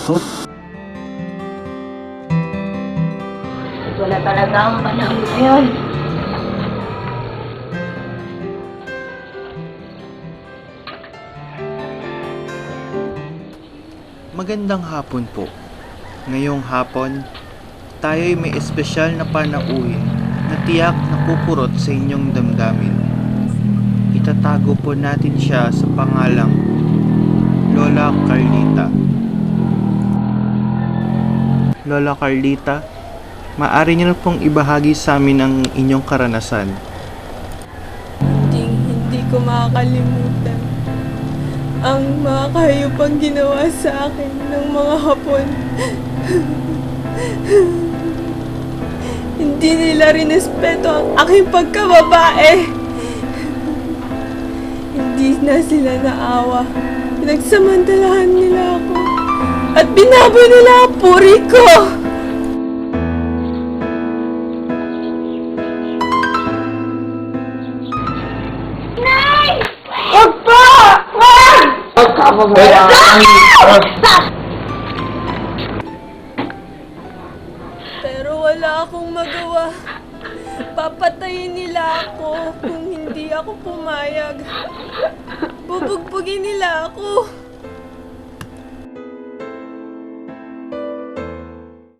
Ito na talaga ang panahon ngayon. Magandang hapon po. Ngayong hapon, tayo'y may espesyal na panauhin na tiyak na kukurot sa inyong damdamin. Itatago po natin siya sa pangalang Lola Carlita. Lola Carlita, maaari niyo na pong ibahagi sa amin ang inyong karanasan. Hindi ko makakalimutan ang mga kahayupang ginawa sa akin ng mga Hapon. Hindi nila rinespeto ang aking pagkababae. Hindi na sila naawa. Pinagsamantalahan nila ako at binaboy nila ang puri ko. Wag po! Wag! Pero wala akong magawa. Papatayin nila ako kung hindi ako pumayag. Bubugbugin nila ako.